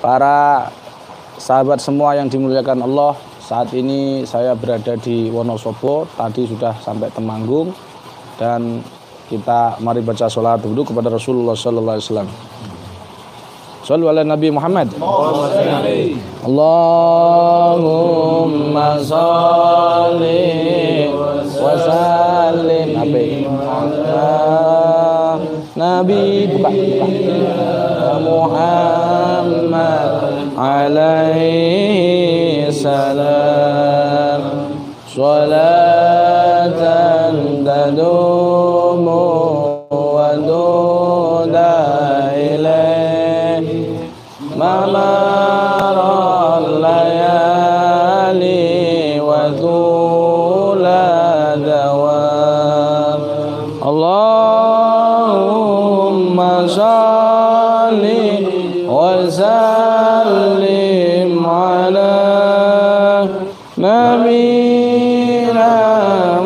para sahabat semua yang dimuliakan Allah, saat ini saya berada di Wonosobo, tadi sudah sampai Temanggung, dan kita mari baca sholawat dulu kepada Rasulullah sallallahu alaihi wasallam. Shallu ala Nabi Muhammad. Allahumma sholli wa sallim ala Nabi Muhammad alaihi salam. Sholatan tadumu wa duda ilaihi mamaral layali wa tula dawam. Allahumma sholli wa sallim ala nabiyina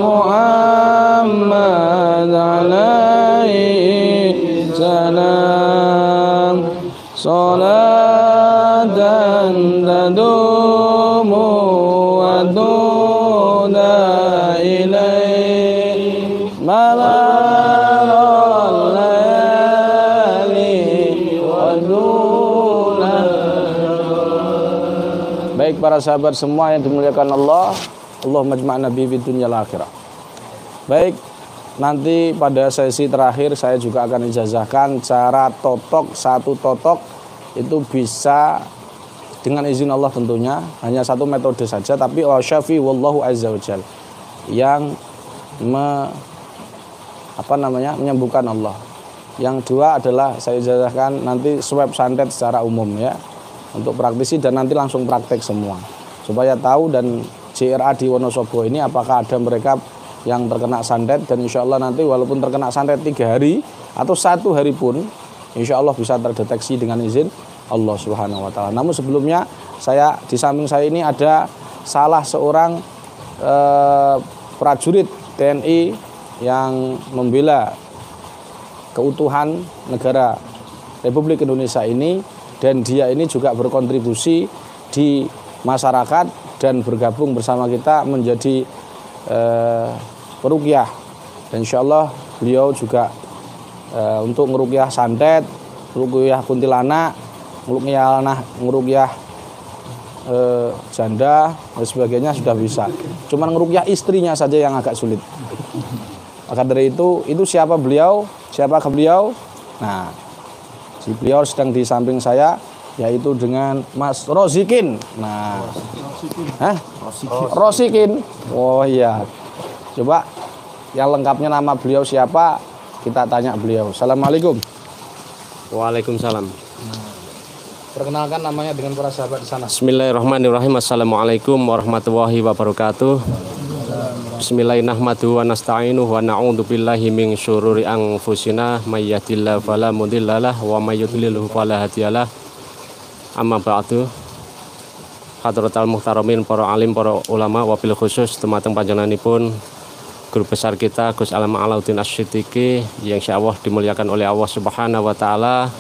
Muhammad alaihi salam. Salatan tadumu wa tuna ilaihi mamaral layali wa tula. Baik para sahabat semua yang dimuliakan Allah, Allahumma ijma'na bi dunyal akhirah. Baik, nanti pada sesi terakhir saya juga akan ijazahkan cara totok, satu totok itu bisa dengan izin Allah tentunya, hanya satu metode saja, tapi wa syafi wallahu azza wajal yang menyembuhkan Allah. Yang dua adalah saya ijazahkan nanti swab santet secara umum ya, untuk praktisi dan nanti langsung praktek semua supaya tahu, dan JRA di Wonosobo ini apakah ada mereka yang terkena santet, dan insya Allah nanti walaupun terkena santet 3 hari atau 1 hari pun insya Allah bisa terdeteksi dengan izin Allah Subhanahu wa Ta'ala. Namun sebelumnya di samping saya ini ada salah seorang prajurit TNI yang membela keutuhan negara Republik Indonesia ini, dan dia ini juga berkontribusi di masyarakat dan bergabung bersama kita menjadi peruqyah. Dan insya Allah beliau juga untuk ngeruqyah santet, ngeruqyah kuntilanak, ngeruqyah janda dan sebagainya sudah bisa. Cuman ngeruqyah istrinya saja yang agak sulit. Maka dari itu siapa beliau? Siapakah beliau? Nah, si beliau sedang di samping saya, yaitu dengan Mas Rosikin. Nah, Rosikin. Oh iya. Coba yang lengkapnya nama beliau siapa? Kita tanya beliau. Assalamualaikum. Waalaikumsalam. Perkenalkan namanya dengan para sahabat di sana. Bismillahirrahmanirrahim. Assalamualaikum warahmatullahi wabarakatuh. Bismillahirrahmanirrahim. Wa nasta'inu wa na'udzu billahi min syururi anfusina may yahdihillahu fala mudhillalah wa may yudlilhu fala hadiyalah. Amma ba'du. Hadratal muhtaramin, para alim, para ulama, wabil khusus temateng panjenenganipun guru besar kita Gus Alam Alauddin Asy-Siddiqi yang insyaallah dimuliakan oleh Allah Subhanahu wa Ta'ala,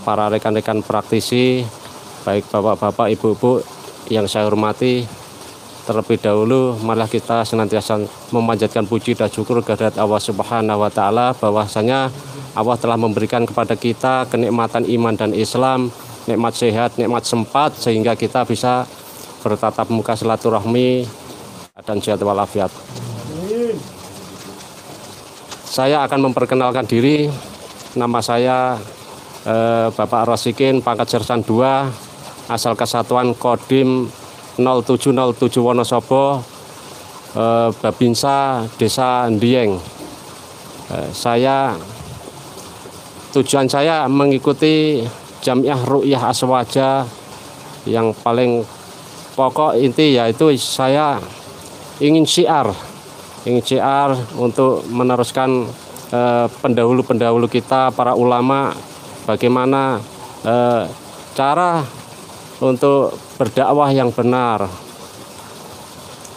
para rekan-rekan praktisi, baik bapak-bapak, ibu-ibu yang saya hormati. Terlebih dahulu marilah kita senantiasa memanjatkan puji dan syukur kehadirat Allah Subhanahu wa Ta'ala, bahwasanya Allah telah memberikan kepada kita kenikmatan iman dan Islam, nikmat sehat, nikmat sempat, sehingga kita bisa bertatap muka silaturahmi dan sehat walafiat. Saya akan memperkenalkan diri. Nama saya Bapak Rosikin, pangkat Sersan 2, asal Kesatuan Kodim 0707 Wonosobo, Babinsa, Desa Ndieng. Tujuan saya mengikuti Jamiah Ruqyah Aswaja, yang paling pokok inti yaitu saya ingin syiar untuk meneruskan pendahulu-pendahulu kita, para ulama, bagaimana cara untuk berdakwah yang benar.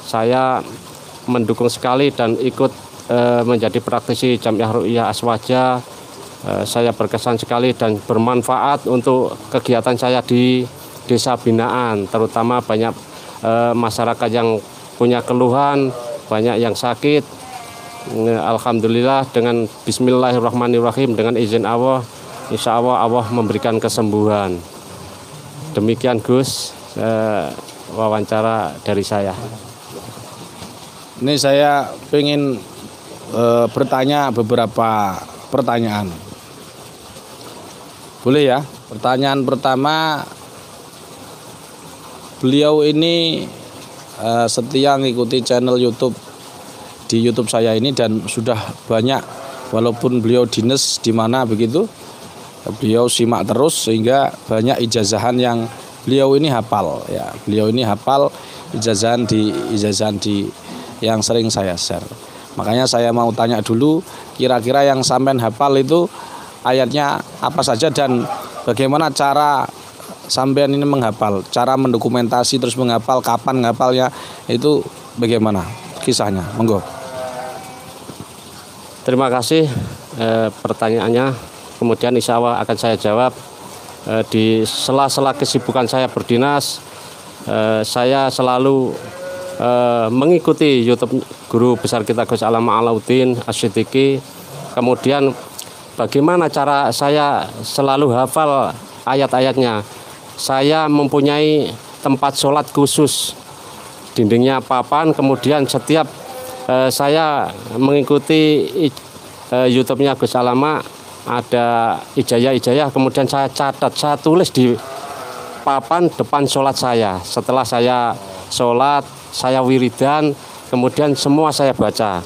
Saya mendukung sekali dan ikut menjadi praktisi Jamiah Ruqyah Aswaja. Saya berkesan sekali dan bermanfaat untuk kegiatan saya di desa binaan, terutama banyak masyarakat yang punya keluhan, banyak yang sakit. Alhamdulillah dengan bismillahirrahmanirrahim, dengan izin Allah, insya Allah Allah memberikan kesembuhan. Demikian Gus, wawancara dari saya. Ini saya ingin bertanya beberapa pertanyaan. Boleh ya? Pertanyaan pertama, beliau ini setia mengikuti channel YouTube di YouTube saya ini dan sudah banyak, walaupun beliau dinas di mana begitu, beliau simak terus sehingga banyak ijazahan yang beliau ini hafal ya. Beliau ini hafal ijazahan di yang sering saya share. Makanya saya mau tanya dulu, kira-kira yang sampean hafal itu ayatnya apa saja dan bagaimana cara sampean ini menghafal, cara mendokumentasi terus menghafal, kapan menghafalnya, itu bagaimana kisahnya? Monggo. Terima kasih pertanyaannya. Kemudian insya Allah akan saya jawab. Di sela-sela kesibukan saya berdinas, saya selalu mengikuti YouTube guru besar kita Gus Alama Alauddin Asyidiki. Kemudian bagaimana cara saya selalu hafal ayat-ayatnya? Saya mempunyai tempat sholat khusus, dindingnya papan. Kemudian setiap saya mengikuti YouTube-nya Gus Alama, ada ijazah-ijazah, kemudian saya catat, saya tulis di papan depan sholat saya. Setelah saya sholat, saya wiridan, kemudian semua saya baca,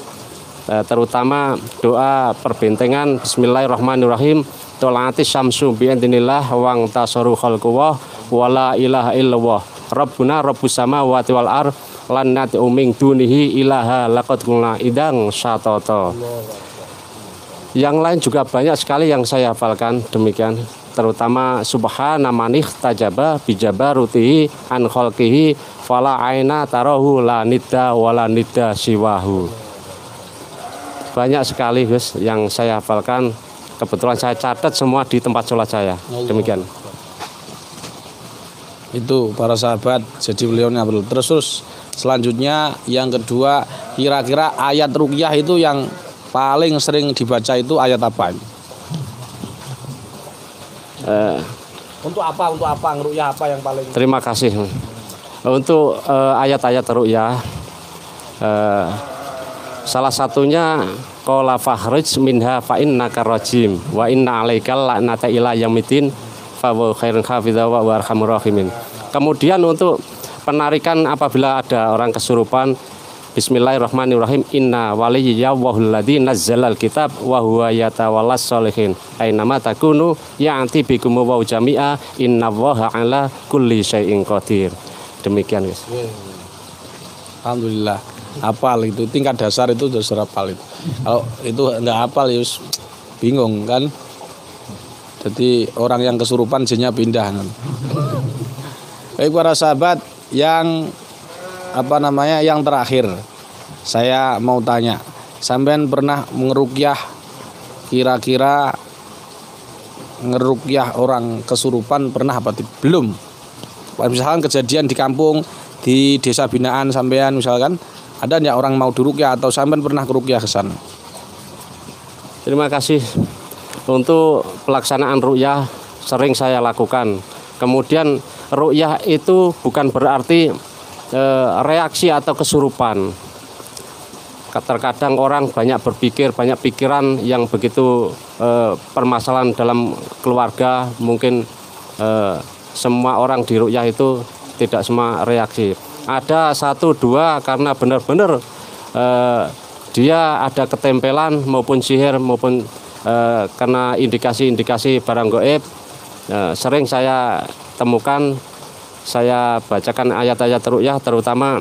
terutama doa perbentengan Bismillahirrahmanirrahim, tolaatis syamsu bi'idznillah wang tasaru khalquwah wala ilaha illallah rabbuna rabbus samawati wal ar lan nad'u min dunihi ilaha laqad qulna idang syatata. Yang lain juga banyak sekali yang saya hafalkan demikian, terutama subhana man ihtajaba bijabarutihi an khalqihi fala aina tarahu la nidda wala nidda siwahu. Banyak sekali Gus yang saya hafalkan, kebetulan saya catat semua di tempat sholat saya. Demikian. Itu para sahabat, jadi beliau hafal. Terus selanjutnya yang kedua, kira-kira ayat ruqyah itu yang paling sering dibaca itu ayat apa? Untuk apa ruqyah apa yang paling? Terima kasih. Untuk ayat-ayat ruqyah, salah satunya qala fakhrij minha fa innaka rajim wa inna alaikal la'nata ila yaumidin fa wa khairun hafidza wa arhamur rahimin. Kemudian untuk penarikan apabila ada orang kesurupan, Bismillahirrahmanirrahim, inna waliyallahu alladzi nazzalal kitab wa huwa yatawallas sholihin ainama takunu ya'ti bikum wa jami'a innallaha ala kulli syai'in qadir. Demikian guys. Alhamdulillah, hafal itu tingkat dasar itu sudah hafal itu. Kalau itu enggak hafal ya bingung kan. Jadi orang yang kesurupan jinnya pindah kan. Baik para sahabat, yang yang terakhir saya mau tanya, sampean pernah ngeruqyah, kira-kira ngeruqyah orang kesurupan pernah apa belum? Misalkan kejadian di kampung, di desa binaan sampean misalkan, ada nggak orang mau diruqyah atau sampean pernah keruqyah ke sana? Terima kasih. Untuk pelaksanaan ruqyah sering saya lakukan. Kemudian ruqyah itu bukan berarti reaksi atau kesurupan. Terkadang orang banyak berpikir, banyak pikiran yang begitu permasalahan dalam keluarga, mungkin semua orang di ruqyah itu tidak semua reaksi. Ada 1-2 karena benar-benar dia ada ketempelan maupun sihir maupun karena indikasi-indikasi barang gaib. Sering saya temukan, saya bacakan ayat-ayat ruqyah, terutama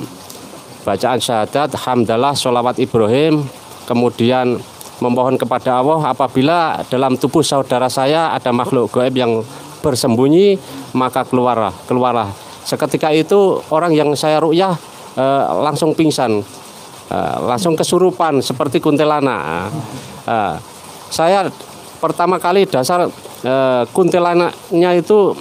bacaan syahadat, hamdalah, sholawat Ibrahim, kemudian memohon kepada Allah apabila dalam tubuh saudara saya ada makhluk gaib yang bersembunyi, maka keluarlah. Seketika itu orang yang saya ruqyah langsung pingsan, langsung kesurupan seperti kuntilanak. Saya pertama kali dasar kuntilanaknya itu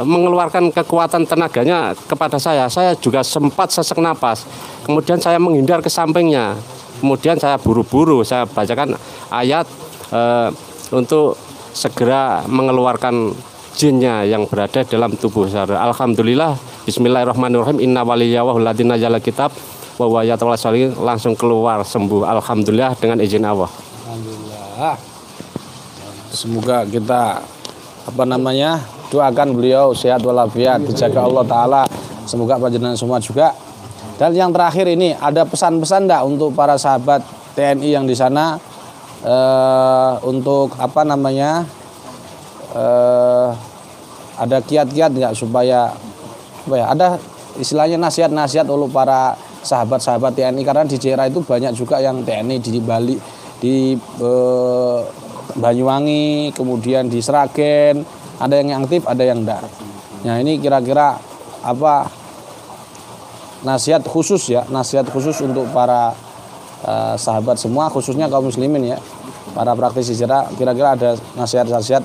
mengeluarkan kekuatan tenaganya kepada saya. Saya juga sempat sesak napas. Kemudian saya menghindar ke sampingnya. Kemudian saya buru-buru saya bacakan ayat untuk segera mengeluarkan jinnya yang berada dalam tubuh saya. Alhamdulillah, bismillahirrahmanirrahim, inna waliyallahu alladzi nazzala kitab wa huwa yatawalla sholihin, langsung keluar sembuh. Alhamdulillah dengan izin Allah. Alhamdulillah. Semoga kita doakan beliau sehat walafiat, dijaga Allah Ta'ala. Semoga panjenengan semua juga. Dan yang terakhir ini, ada pesan-pesan enggak untuk para sahabat TNI yang di sana, untuk ada kiat-kiat enggak supaya ada istilahnya nasihat-nasihat untuk para sahabat-sahabat TNI, karena di daerah itu banyak juga yang TNI di Bali, di Banyuwangi, kemudian di Sragen, ada yang aktif, ada yang enggak. Nah, ini kira-kira apa nasihat khusus untuk para sahabat semua, khususnya kaum muslimin ya, para praktisi hijrah, kira-kira ada nasihat-nasihat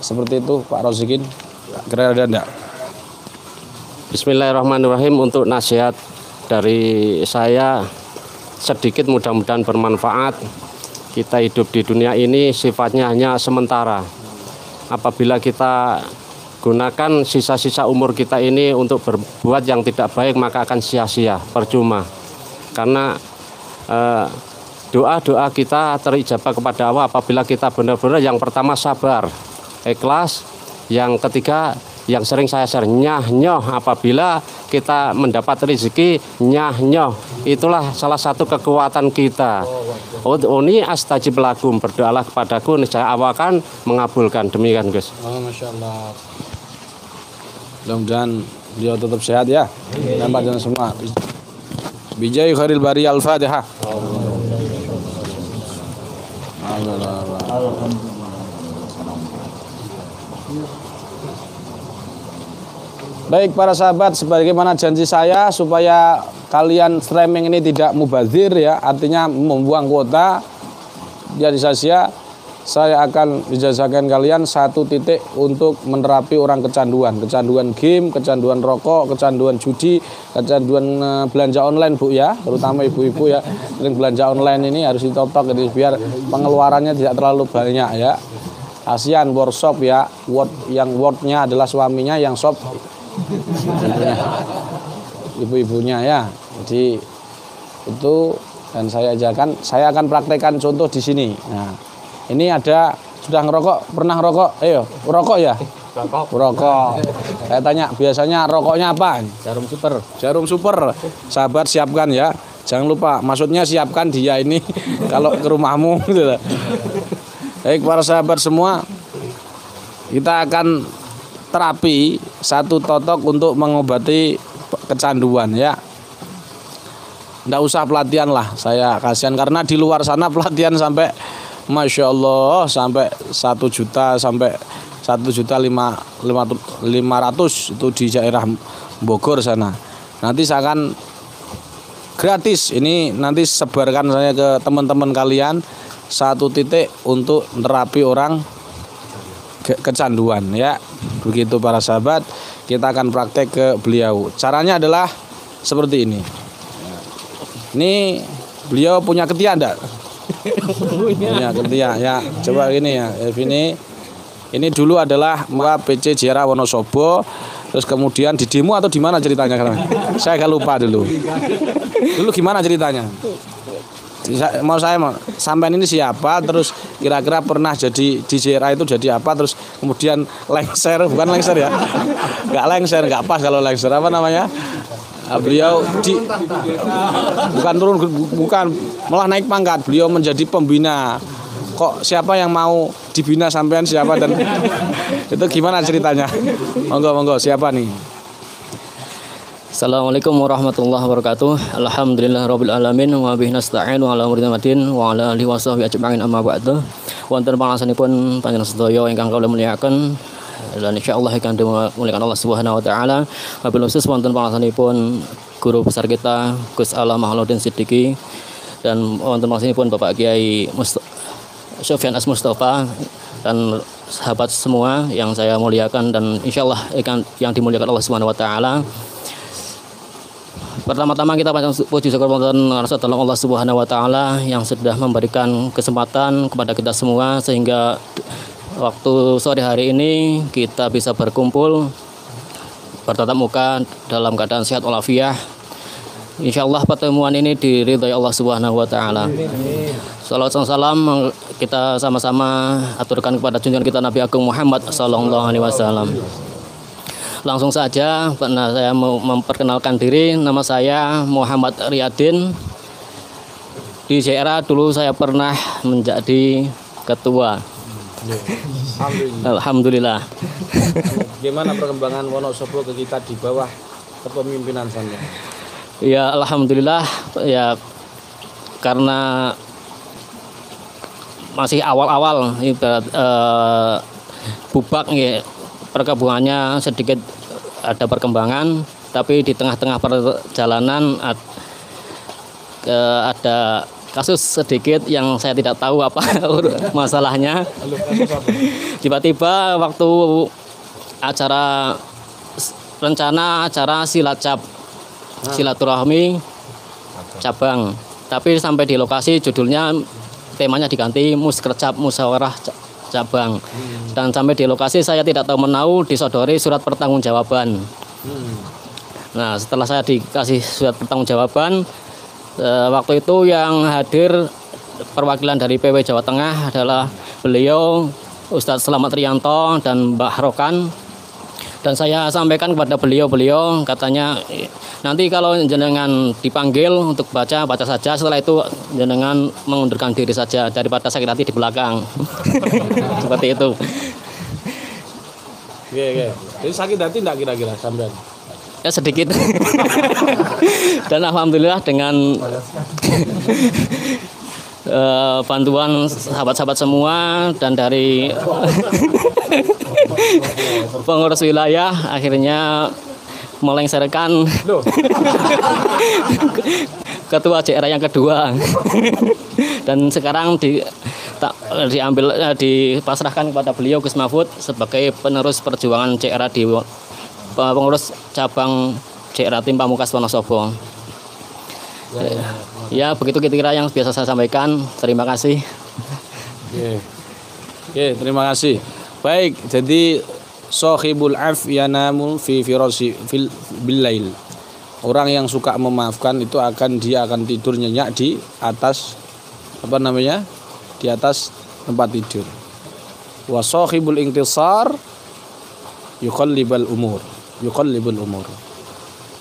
seperti itu Pak Rozikin, kira-kira ada enggak? Bismillahirrahmanirrahim. Untuk nasihat dari saya sedikit, mudah-mudahan bermanfaat. Kita hidup di dunia ini sifatnya hanya sementara. Apabila kita gunakan sisa-sisa umur kita ini untuk berbuat yang tidak baik, maka akan sia-sia, percuma. Karena doa-doa kita terijabah kepada Allah apabila kita benar-benar yang pertama sabar, ikhlas, yang ketiga yang sering saya share, nyah-nyoh. Apabila kita mendapat rezeki, nyah-nyoh, itulah salah satu kekuatan kita. Ini astajib lakum, berdoalah kepadaku, niscaya Allah akan mengabulkan. Demikian Gus. Masya Allah. Mudah-mudahan dia tetap sehat ya. Dan panjenengan semua. Bijai khairil bari al-Fatihah. Baik para sahabat, sebagaimana janji saya supaya kalian streaming ini tidak mubazir ya, artinya membuang kuota, jadi saya akan ijazahkan kalian 1 titik untuk menerapi orang kecanduan game, kecanduan rokok, kecanduan judi, kecanduan belanja online Bu ya, terutama ibu-ibu ya, sering belanja online ini harus ditotok jadi biar pengeluarannya tidak terlalu banyak ya. Kasihan workshop ya, yang wordnya adalah suaminya, yang shop ibu-ibunya ya. Jadi itu, dan saya akan praktekkan contoh di sini. Nah, ini ada sudah ngerokok, pernah ngerokok? Ayo, rokok ya? Rokok. Saya tanya, biasanya rokoknya apa? Jarum super. Sahabat siapkan ya. Jangan lupa, maksudnya siapkan dia ini kalau ke rumahmu gitu. Baik para sahabat semua, kita akan terapi 1 totok untuk mengobati kecanduan ya. Nggak usah pelatihan lah, saya kasihan karena di luar sana pelatihan sampai Masya Allah sampai 1 juta sampai 1.500.000 itu di daerah Bogor sana. Nanti saya akan gratis ini, nanti sebarkan saya ke teman-teman kalian 1 titik untuk terapi orang kecanduan ya. Begitu para sahabat, kita akan praktek ke beliau. Caranya adalah seperti ini. Ini beliau punya ketiak enggak? Punya ketiak ya. Coba gini ya. Ini dulu adalah PC Jera Wonosobo. Terus kemudian di demo atau di mana ceritanya? Saya agak lupa dulu. Dulu gimana ceritanya? Saya sampean ini siapa, terus kira-kira pernah jadi di JRA itu jadi apa, terus kemudian lengser, bukan lengser ya, nggak lengser, nggak pas kalau lengser, apa namanya, beliau bukan malah naik pangkat, beliau menjadi pembina. Kok siapa yang mau dibina sampean siapa, dan itu gimana ceritanya? Monggo siapa nih? Assalamualaikum warahmatullahi wabarakatuh. Alhamdulillah rabbil alamin wa bihi nasta'inu ala umuri dinina wa ala alihi washabihi ajma'in, amma ba'du. Wonten pangasanipun panjenengan sedaya ingkang kula mulyakaken dan insyaallah ingkang dimuliakan Allah Subhanahu wa taala. Wabil khusus wonten pangasanipun guru besar kita Gus Alam Mahaludin Siddiqi dan wonten pangasanipun Bapak Kiai Sofyan As Mustafa dan sahabat semua yang saya muliakan dan insya Allah yang dimuliakan Allah Subhanahu Wa Taala. Pertama-tama kita puji syukur dan rasa tolong Allah Subhanahu Wa Taala yang sudah memberikan kesempatan kepada kita semua sehingga waktu sore hari ini kita bisa berkumpul bertatap muka dalam keadaan sehat walafiat. Insya Allah pertemuan ini diridhai Allah Subhanahu Wa Taala. Salawat dan salam kita sama-sama aturkan kepada junjungan kita Nabi Agung Muhammad Sallallahu Alaihi Wasallam. Langsung saja, saya mau memperkenalkan diri. Nama saya Muhammad Riyadin. Di JRA dulu saya pernah menjadi ketua. Alhamdulillah. Gimana perkembangan Wonosobo ke kita di bawah kepemimpinan Anda? Ya alhamdulillah ya, karena masih awal-awal ibarat bubak ya, perkebunannya sedikit ada perkembangan, tapi di tengah-tengah perjalanan ada kasus sedikit yang saya tidak tahu apa masalahnya. Tiba-tiba waktu rencana acara silaturahmi cabang, tapi sampai di lokasi judulnya temanya diganti Muskercap Musyawarah Cabang, dan sampai di lokasi saya tidak tahu menau disodori surat pertanggungjawaban. Nah setelah saya dikasih surat pertanggungjawaban, waktu itu yang hadir perwakilan dari PW Jawa Tengah adalah beliau Ustadz Slamet Rianto dan Mbah Rokan. Dan saya sampaikan kepada beliau, katanya nanti kalau jenengan dipanggil untuk baca saja, setelah itu jenengan mengundurkan diri saja daripada sakit hati di belakang. Seperti itu. Oke. Jadi sakit hati enggak kira-kira sampean? Ya sedikit. Dan alhamdulillah dengan bantuan sahabat-sahabat semua dan dari pengurus wilayah akhirnya melengsarkan ketua JRA yang kedua. Dan sekarang dipasrahkan kepada beliau Gus Mahfud sebagai penerus perjuangan JRA di pengurus cabang JRA Tim Pamungkas Wonosobo. Ya begitu kira-kira yang biasa saya sampaikan. Terima kasih. Oke, terima kasih. Baik, jadi sohibul af yanamul fi firasi fil bilail. Orang yang suka memaafkan itu dia akan tidur nyenyak di atas di atas tempat tidur. Wa sohibul intisar yuqallibul umur.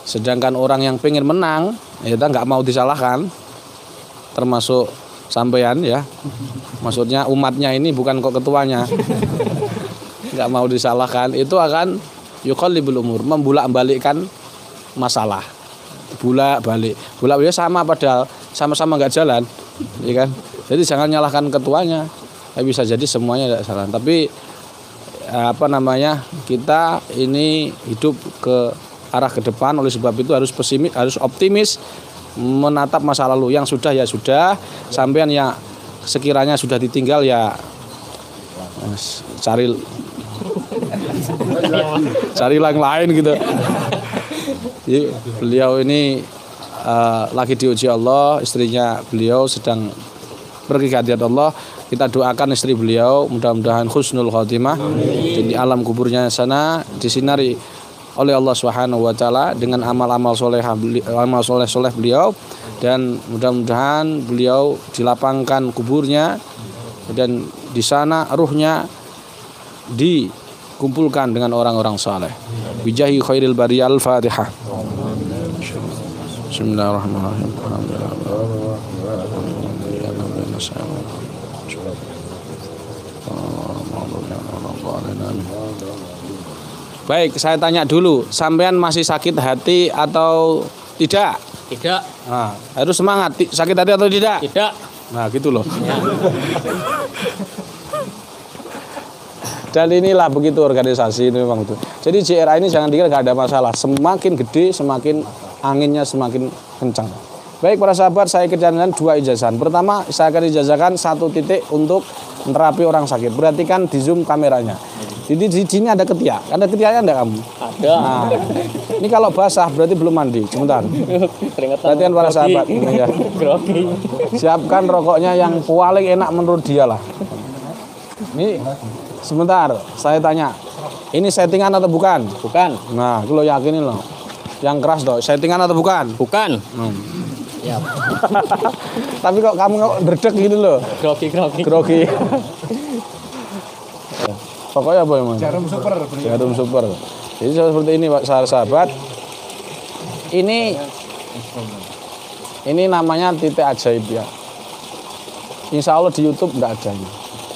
Sedangkan orang yang pengen menang, kita nggak mau disalahkan, termasuk sampean ya. Maksudnya umatnya ini bukan kok ketuanya. Nggak mau disalahkan, itu akan yuqallibul umur, membulak-balikkan masalah. Bolak-balik sama padahal sama-sama nggak jalan, ya kan? Jadi jangan nyalahkan ketuanya. Bisa jadi semuanya tidak salah. Tapi kita ini hidup ke arah ke depan, oleh sebab itu harus pesimis, harus optimis menatap masa lalu. Yang sudah ya sudah, sampean ya sekiranya sudah ditinggal ya cari yang lain gitu. Jadi, beliau ini lagi diuji Allah, istrinya beliau sedang pergi ke hadirat Allah. Kita doakan istri beliau mudah-mudahan husnul khotimah di alam kuburnya sana, disinari oleh Allah Subhanahu wa taala dengan amal-amal soleh beliau, dan mudah-mudahan beliau dilapangkan kuburnya dan di sana ruhnya dikumpulkan dengan orang-orang saleh. Bijahi khairil bariyah. Al-Fatihah. Bismillahirrahmanirrahim. Baik, saya tanya dulu, sampean masih sakit hati atau tidak? Tidak. Nah, harus semangat. Sakit hati atau tidak? Tidak. Nah, gitu loh. Dan inilah begitu organisasi ini memang itu. Jadi JRA ini jangan dikira nggak ada masalah. Semakin gede, semakin anginnya semakin kencang. Baik para sahabat, saya kerjakan 2 ijazah. Pertama, saya akan ijazahkan 1 titik untuk terapi orang sakit. Perhatikan di zoom kameranya. Jadi di sini ada ketiak. Ada ketiaknya enggak kamu? Ada. Nah, ini kalau basah berarti belum mandi. Sebentar. Perhatikan para sahabat. Ini ya. Siapkan rokoknya yang paling enak menurut dia lah. Ini sebentar, saya tanya. Ini settingan atau bukan? Bukan. Nah, aku lo yakinin loh. Yang keras dong. Settingan atau bukan? Bukan. Ya. Tapi kok kamu dredeg gitu loh. Grogi. Pokoknya apa emang? Jarum super. Jadi seperti ini Pak sahabat. Ini namanya titik ajaib ya. Insya Allah di YouTube enggak ada ini.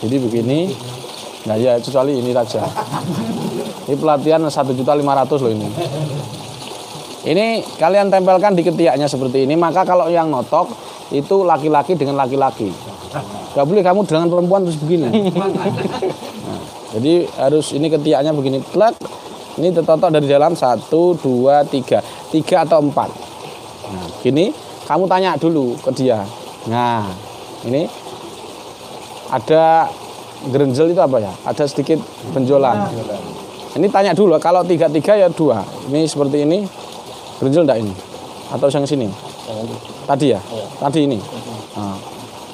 Jadi begini. Nah ya kecuali ini saja. Ini pelatihan 1.500.000 loh ini. Ini kalian tempelkan di ketiaknya seperti ini. Maka kalau yang notok itu laki-laki dengan laki-laki. Gak boleh kamu dengan perempuan terus begini. Nah, jadi harus ini ketiaknya begini. Plek. Ini tertotok dari dalam 1, 2, 3. 3 atau 4. Nah, gini kamu tanya dulu ke dia. Nah, ini ada gerenjel itu apa ya? Ada sedikit benjolan. Ini tanya dulu. Kalau 3 ya 2. Ini seperti ini. Gerenjel enggak ini? Atau yang sini? Tadi ya? Tadi ini. Nah,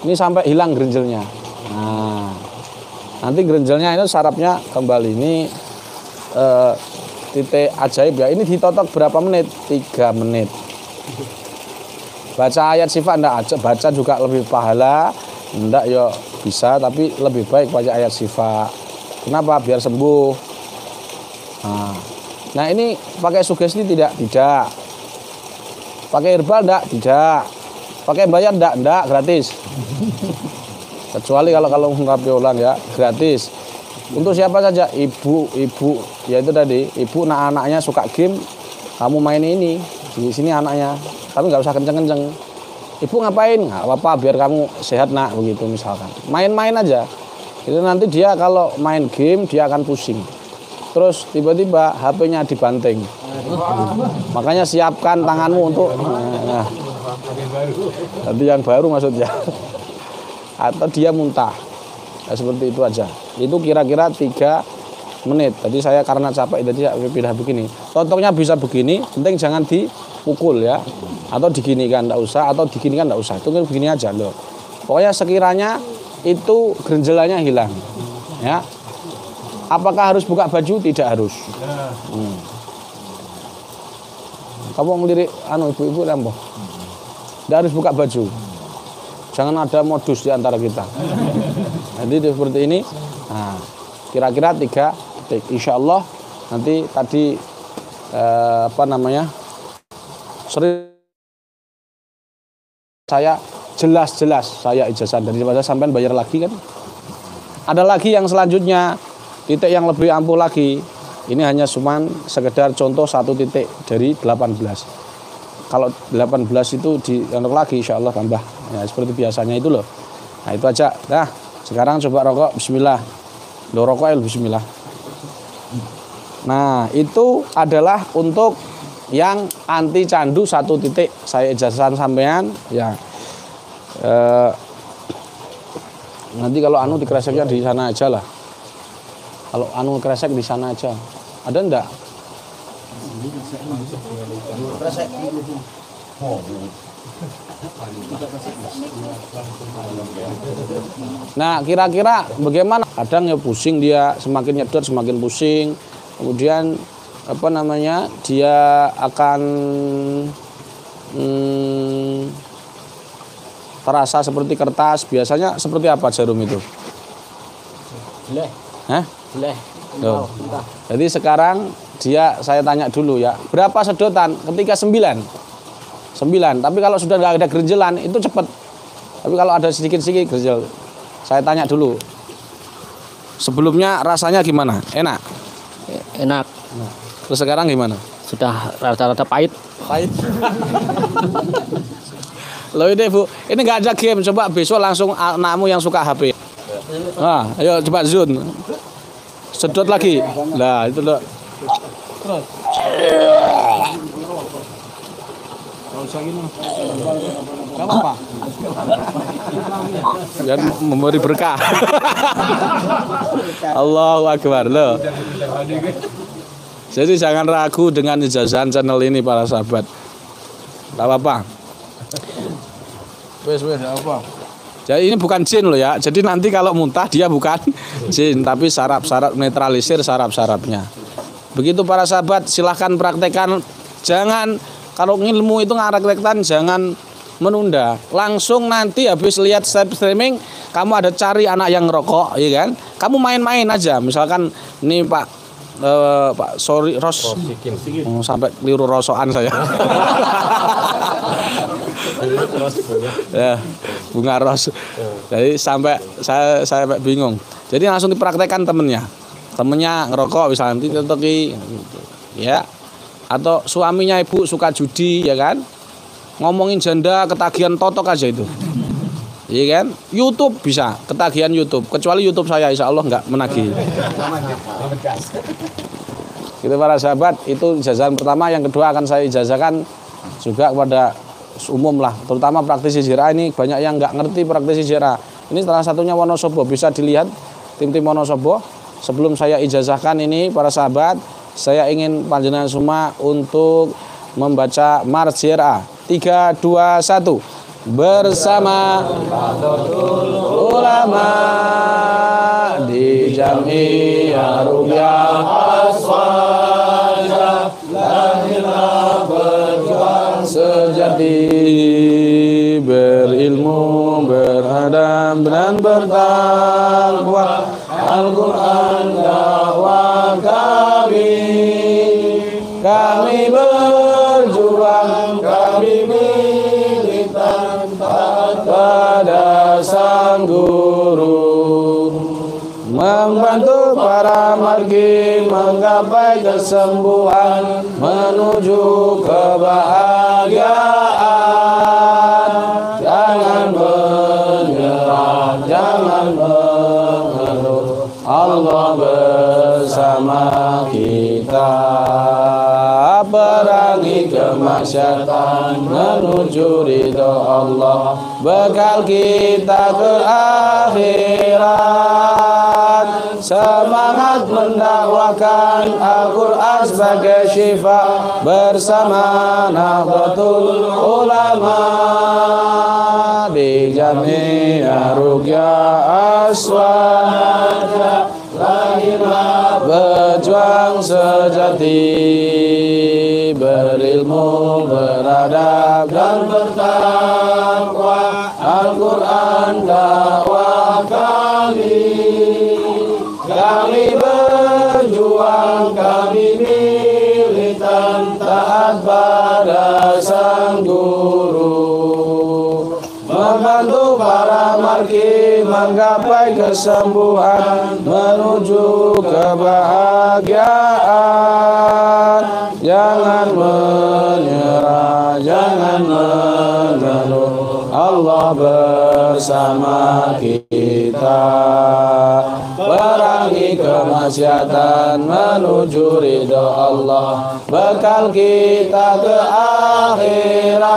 ini sampai hilang gerenjelnya. Nah, nanti gerenjelnya itu sarafnya kembali. Ini titik ajaib ya. Ini ditotok berapa menit? 3 menit. Baca ayat syifa enggak aja, baca juga lebih pahala. Enggak ya bisa, tapi lebih baik baca ayat syifa. Kenapa? Biar sembuh. Nah ini pakai sugesti tidak? Tidak. Pakai herbal enggak? Tidak. Pakai bayar enggak? Gratis. Kecuali kalau terapi ulang ya, gratis. Untuk siapa saja? Ibu, ya itu tadi. Ibu anaknya suka game, kamu main ini. Di sini anaknya. Tapi nggak usah kenceng-kenceng. Ibu ngapain? Nggak apa-apa, biar kamu sehat nak, begitu misalkan. Main-main aja. Itu nanti dia kalau main game dia akan pusing. Terus tiba-tiba HP-nya dibanting. Makanya siapkan tanganmu untuk nanti yang baru maksudnya. Atau dia muntah. Nah, seperti itu aja. Itu kira-kira 3 menit. Tadi saya karena capek tadi saya pindah begini. Contohnya bisa begini, penting jangan dipukul ya. Atau diginikan enggak usah, atau diginikan enggak usah. Itu begini aja loh. Pokoknya sekiranya itu gerenjelannya hilang. Ya. Apakah harus buka baju? Tidak harus. Kamu ngelirik ibu-ibu lempoh. Tidak harus buka baju. Jangan ada modus di antara kita. Jadi seperti ini. Nah, kira-kira 3 detik. Insya Allah nanti tadi sering saya jelas-jelas saya ijazah dari sampai bayar lagi kan. Ada lagi yang selanjutnya titik yang lebih ampuh lagi. Ini hanya cuman sekedar contoh 1 titik dari 18. Kalau 18 itu untuk lagi insya Allah tambah. Ya, seperti biasanya itu loh. Nah itu aja. Nah sekarang coba rokok. Bismillah. Loh rokok bismillah. Nah itu adalah untuk yang anti candu 1 titik. Saya ijazah sampean ya. Nanti kalau dikreseknya di sana aja lah. Kalau kresek di sana aja. Ada enggak? Nah, kira-kira bagaimana? Kadang ya pusing dia, semakin nyedot semakin pusing. Kemudian dia akan terasa seperti kertas. Biasanya seperti apa jarum itu? Boleh. Hah? Boleh. Jadi sekarang saya tanya dulu ya, berapa sedotan? Ketika 9. Tapi kalau sudah nggak ada gerenjelan itu cepat. Tapi kalau ada sedikit-sedikit gerenjel, saya tanya dulu. Sebelumnya rasanya gimana? Enak? Enak. Terus sekarang gimana? Sudah rata-rata pahit. Loh ini Bu, ini nggak ada game. Coba besok langsung anakmu yang suka HP. Nah, ayo coba zoom. Sedot lagi. Nah, itu loh. Gak apa-apa. Dan memberi berkah. Allahu Akbar loh. Jadi jangan ragu dengan ijazahan channel ini para sahabat. Gak apa-apa. Wes apa? Jadi ini bukan jin loh ya. Jadi nanti kalau muntah dia bukan jin, tapi saraf-saraf, netralisir saraf-sarafnya. Begitu para sahabat, silahkan praktekkan. Jangan kalau ilmu itu ngaraktekkan jangan menunda. Langsung nanti habis lihat streaming, kamu ada cari anak yang ngerokok, ya kan? Kamu main-main aja. Misalkan nih Pak sorry Ros. Sampai keliru rosokan saya. Ya, bunga ros. Jadi sampai saya bingung. Jadi langsung dipraktekkan temennya ngerokok misalnya nanti ya, atau suaminya ibu suka judi ya kan, ngomongin janda ketagihan totok aja itu, iya kan. YouTube bisa ketagihan YouTube, kecuali YouTube saya insya Allah nggak menagih. Gitu para sahabat, itu ijazah pertama. Yang kedua akan saya ijazahkan juga kepada umum lah, terutama praktisi JRA. Ini banyak yang nggak ngerti praktisi JRA. Ini salah satunya Wonosobo, bisa dilihat tim-tim Wonosobo. Sebelum saya ijazahkan ini para sahabat, saya ingin panjenengan semua untuk membaca Mars JRA 3, 2, 1 bersama ulama di Jami'ah Ruqyah Aswaja, lahirlah berjuang sejati, berilmu, beradab dan bertakwa. Al-Quran dakwah kami berjuang, kami militan taat pada sang guru, membantu para margi menggapai kesembuhan, menuju kebahagiaan. Jangan menyerah, jangan mengeluh, Allah bersama kita. Perangi kemaksiatan menuju ridho Allah, bekal kita ke akhirat. Semangat mendakwakan Al-Quran sebagai syifa, bersama Nahdlatul Ulama di Jami'ah Ruqyah Aswaja, lahirlah berjuang sejati, berilmu, beradab dan bertakwa. Al-Quran dakwah kami berjuang, kami militan taat pada sang guru, membantu para margi menggapai kesembuhan, menuju kebahagiaan. Jangan menyerah, jangan mengeluh, Allah bersama kita. Perangi kemaksiatan menuju ridho Allah, bekal kita ke akhirat.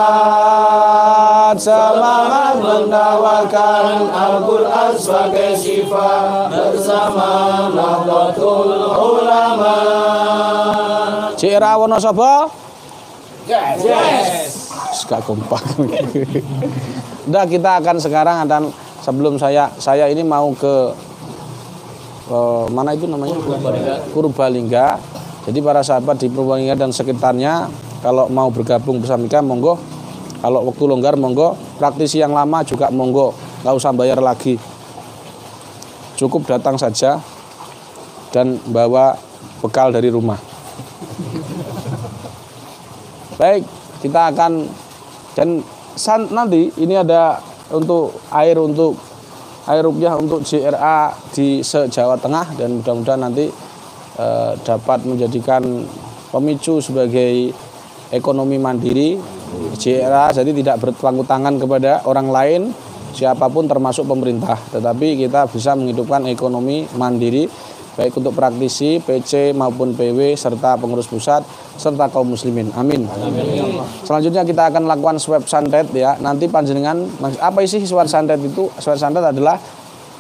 Semangat mendakwakan Al-Quran sebagai syifa, bersama Nahdlatul Ulama. JRA Wonosobo? Yes. Gak kompak. Udah, kita akan sekarang sebelum saya ini mau ke mana itu namanya? Purbalingga. Jadi para sahabat di Purbalingga dan sekitarnya kalau mau bergabung bersama kita monggo. Kalau waktu longgar monggo. Praktisi yang lama juga monggo. Nggak usah bayar lagi. Cukup datang saja dan bawa bekal dari rumah. Baik, kita akan dan nanti ini ada untuk air ruqyah untuk JRA di se-Jawa Tengah, dan mudah-mudahan nanti dapat menjadikan pemicu sebagai ekonomi mandiri JRA, jadi tidak berpangku tangan kepada orang lain siapapun termasuk pemerintah, tetapi kita bisa menghidupkan ekonomi mandiri baik untuk praktisi, PC maupun PW serta pengurus pusat serta kaum muslimin. Amin. Selanjutnya kita akan lakukan swab santet ya. Nanti panjenengan apa isi swab santet itu? Swab santet adalah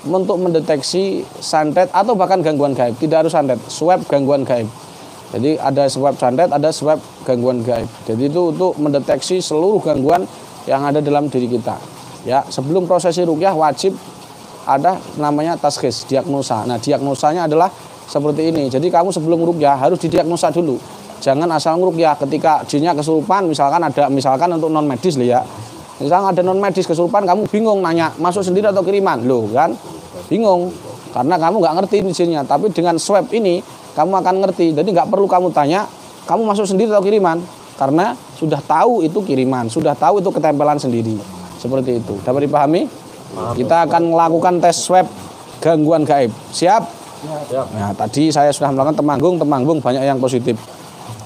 untuk mendeteksi santet atau bahkan gangguan gaib. Tidak harus santet, swab gangguan gaib. Jadi ada swab santet, ada swab gangguan gaib. Jadi itu untuk mendeteksi seluruh gangguan yang ada dalam diri kita. Ya, sebelum prosesi ruqyah wajib ada namanya taskhis, diagnosa. Nah, diagnosanya adalah seperti ini. Jadi kamu sebelum ruqyah harus didiagnosa dulu. Jangan asal ruqyah ketika jinnya kesurupan, misalkan untuk non medis loh ya. Misalkan ada non medis kesurupan, kamu bingung nanya masuk sendiri atau kiriman, loh kan? Bingung karena kamu nggak ngerti jinnya. Tapi dengan swab ini kamu akan ngerti. Jadi nggak perlu kamu tanya, kamu masuk sendiri atau kiriman, karena sudah tahu itu kiriman, sudah tahu itu ketempelan sendiri. Seperti itu. Dapat dipahami? Kita akan melakukan tes swab gangguan gaib. Siap? Nah, tadi saya sudah melakukan temanggung banyak yang positif.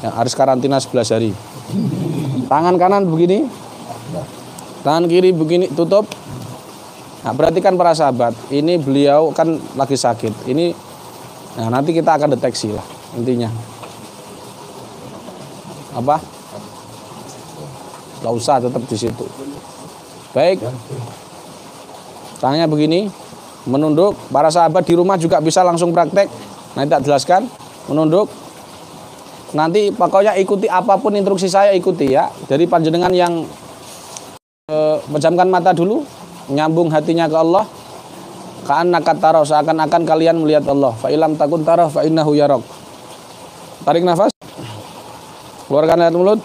Yang harus karantina 11 hari. Tangan kanan begini. Tangan kiri begini tutup. Nah, perhatikan para sahabat. Ini beliau kan lagi sakit. Nah, nanti kita akan deteksi lah intinya. Apa? Gak usah, tetap di situ. Baik. Tangannya begini, menunduk. Para sahabat di rumah juga bisa langsung praktek. Nanti tak jelaskan. Menunduk. Nanti pokoknya ikuti apapun instruksi saya, ikuti ya. Dari panjenengan yang pejamkan mata dulu, nyambung hatinya ke Allah. Ka'annaka tarahu, seakan-akan kalian melihat Allah. Fa ilam takun tarahu fa innahu yarak. Tarik nafas. Keluarkan lewat mulut.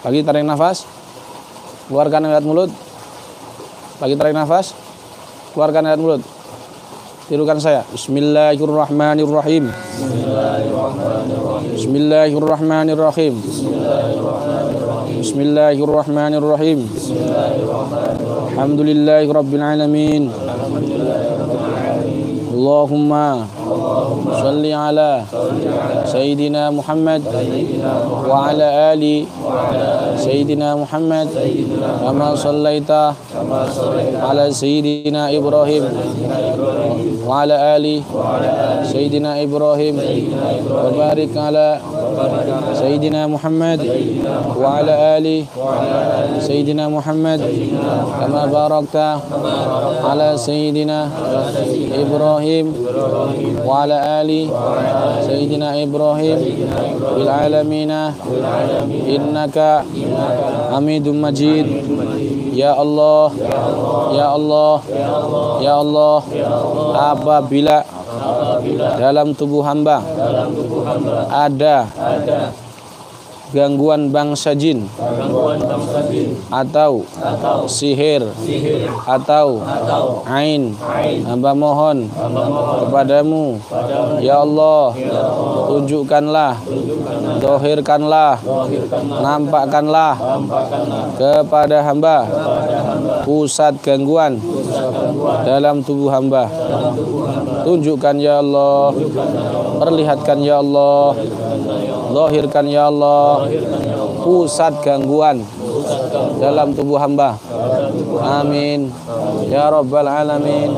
Lagi tarik nafas. Keluarkan lewat mulut. Lagi tarik nafas. Keluarkan lewat mulut. Tirukan saya. Bismillahirrahmanirrahim. Bismillahirrahmanirrahim. Bismillahirrahmanirrahim. Alhamdulillahirabbil alamin. Allahumma shalli ala Sayyidina Muhammad wa ala ali Sayyidina Muhammad kama sallaita ala Sayyidina Ibrahim wa ala ali Sayyidina Ibrahim wa barik ala Sayyidina Muhammad wa ala ali Sayyidina Muhammad kama barakta ala Sayyidina Ibrahim wa ala ali Sayyidina Ibrahim bil alamina innaka Hamidum Majid. Ya Allah, ya Allah, ya Allah, apabila dalam tubuh hamba ada gangguan bangsa jin atau sihir atau ain, hamba mohon kepadamu ya Allah, tunjukkanlah, dohirkanlah, nampakkanlah kepada hamba pusat gangguan dalam tubuh hamba. Tunjukkan ya Allah, perlihatkan ya Allah, zahirkan ya Allah pusat gangguan dalam tubuh hamba. Amin ya rabbal alamin.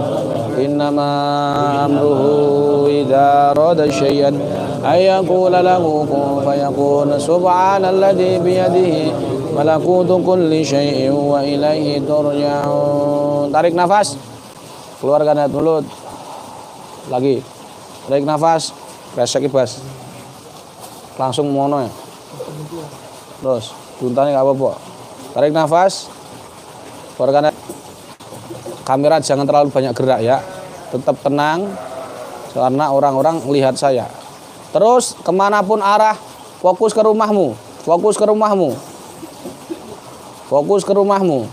Innama amruhu idza arada syai'an ayyaqula lahu kun fayakun. Subhanalladzi biyadihi malakutu kulli syai'in wa ilaihi turja'un. Tarik nafas, keluarkan dari mulut. Lagi tarik nafas, resek ibas langsung mono ya. Terus duntanya nggak apa-apa. Tarik nafas, keluarkan. Kamera jangan terlalu banyak gerak ya, tetap tenang karena orang-orang melihat saya. Terus kemanapun arah, fokus ke rumahmu, fokus ke rumahmu, fokus ke rumahmu.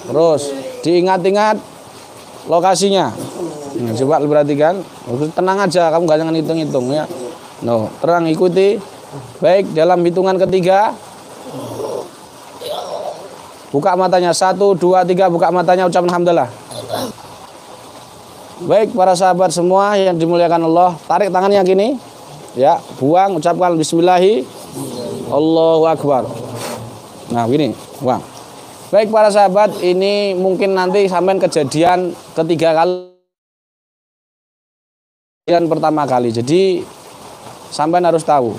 Terus diingat-ingat lokasinya. Nah, coba perhatikan, tenang aja, kamu jangan hitung-hitung ya. No, terang ikuti. Baik, dalam hitungan ketiga buka matanya. 1, 2, 3, buka matanya, ucapkan alhamdulillah. Baik para sahabat semua yang dimuliakan Allah, tarik tangannya gini. Ya, buang, ucapkan bismillahi Allahu akbar. Nah, gini, buang. Baik para sahabat, ini mungkin nanti sampai kejadian ketiga kali yang pertama kali. Jadi sampean harus tahu,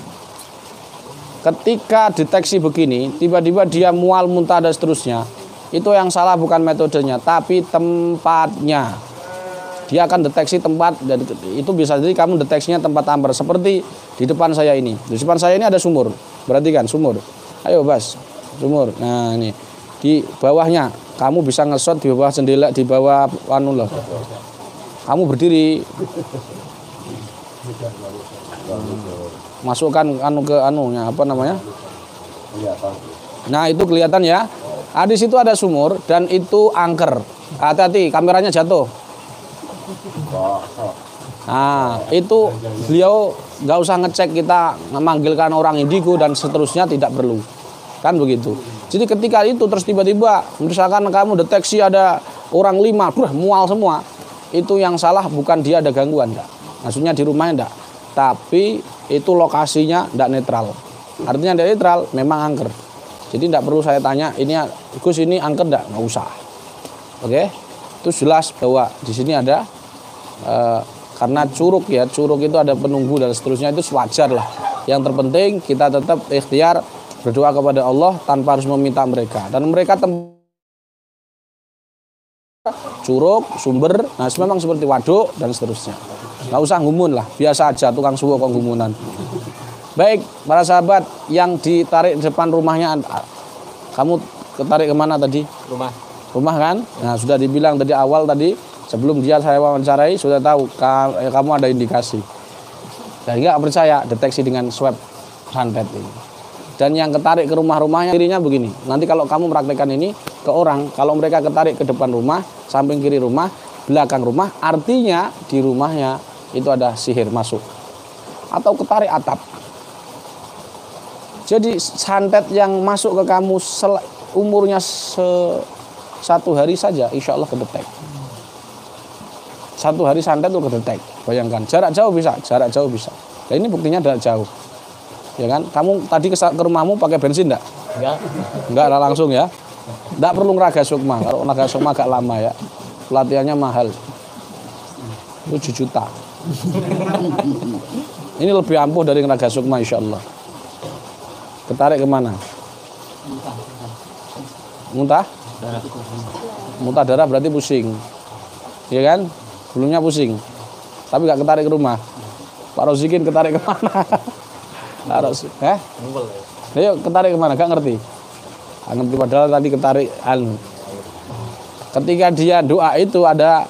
ketika deteksi begini, tiba-tiba dia mual, muntah dan seterusnya, itu yang salah bukan metodenya, tapi tempatnya. Dia akan deteksi tempat, dan itu bisa jadi kamu deteksinya tempat amper. Seperti di depan saya ini. Di depan saya ini ada sumur. Berarti kan sumur. Ayo Bas, sumur. Nah ini di bawahnya, kamu bisa ngesot di bawah jendela, di bawah anu loh. Kamu berdiri, masukkan anu ke anunya, apa namanya? Nah itu kelihatan ya. Ah, di situ ada sumur dan itu angker. Hati-hati, kameranya jatuh. Nah itu beliau nggak usah ngecek kita memanggilkan orang indigo dan seterusnya, tidak perlu, kan begitu. Jadi ketika itu terus tiba-tiba misalkan kamu deteksi ada orang 5, mual semua, itu yang salah bukan dia ada gangguan, enggak. Maksudnya di rumahnya enggak, tapi itu lokasinya enggak netral. Artinya enggak netral, memang angker. Jadi enggak perlu saya tanya, ini Gus ini angker enggak? Enggak usah. Oke? Itu jelas bahwa di sini ada karena curug ya, curug itu ada penunggu dan seterusnya, itu wajar lah. Yang terpenting kita tetap ikhtiar berdoa kepada Allah tanpa harus meminta mereka, dan mereka curug, sumber, nah memang seperti waduk dan seterusnya. Nggak usah ngumun lah, biasa aja tukang suwo kok ngumunan. Baik, para sahabat yang ditarik depan rumahnya, kamu ketarik kemana tadi? Rumah kan? Nah sudah dibilang tadi awal tadi, sebelum dia saya wawancarai sudah tahu kamu ada indikasi. Dan nggak percaya, deteksi dengan swab santet ini. Dan yang ketarik ke rumah-rumahnya kirinya begini. Nanti kalau kamu praktekkan ini ke orang, kalau mereka ketarik ke depan rumah, samping kiri rumah, belakang rumah, artinya di rumahnya itu ada sihir masuk. Atau ketarik atap. Jadi santet yang masuk ke kamu umurnya 1 hari saja, insya Allah kedetek. 1 hari santet itu kedetek. Bayangkan, jarak jauh bisa. Dan ini buktinya jarak jauh. Ya kan? Kamu tadi ke rumahmu pakai bensin enggak? Enggak lah, langsung ya. Enggak perlu ngeraga sukma. Kalau ngeraga sukma agak lama ya. Pelatihannya mahal. 7 juta. Ini lebih ampuh dari ngeraga sukma insyaallah. Ketarik kemana? Muntah? Muntah darah berarti pusing. Ya kan? Belumnya pusing. Tapi enggak ketarik ke rumah. Pak Rozikin ketarik kemana? Harus, Ayo ketarik kemana? Gak ngerti. Ngerti padahal tadi ketarik Ketika dia doa itu ada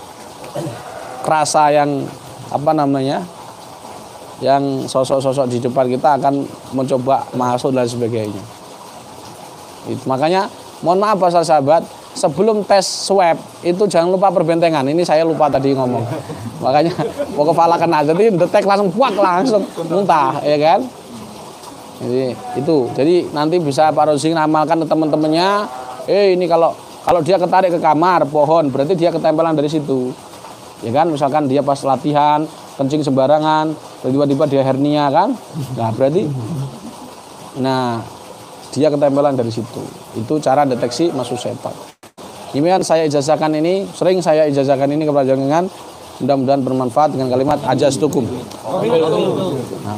rasa yang apa namanya? Yang sosok-sosok di depan kita akan mencoba masuk dan sebagainya. Itu makanya mohon maaf para sahabat, sebelum tes swab itu jangan lupa perbentengan. Ini saya lupa tadi ngomong. Makanya mau kepala kena jadi detek langsung langsung muntah, ya kan? Jadi itu. Jadi nanti bisa Pak Rozi ngamalkan ke teman-temannya. Ini kalau dia ketarik ke kamar pohon, berarti dia ketempelan dari situ. Ya kan? Misalkan dia pas latihan kencing sembarangan, tiba-tiba dia hernia kan? Nah, berarti dia ketempelan dari situ. Itu cara deteksi masuk setan. Demikian saya ijazahkan ini, sering saya ijazahkan ini kepada jenengan. Mudah-mudahan bermanfaat dengan kalimat ajastukum. Nah,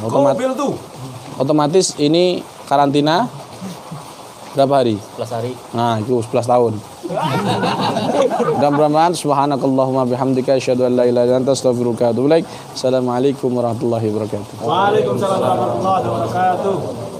otomatis ini karantina berapa hari? 11 hari. Nah, itu 11 tahun. Mudah-mudahan subhanakallahumma bihamdika asyhadu an la ilaha illa anta astaghfiruka wa atubu ilaik. Assalamualaikum warahmatullahi wabarakatuh. Waalaikumsalam warahmatullahi wabarakatuh.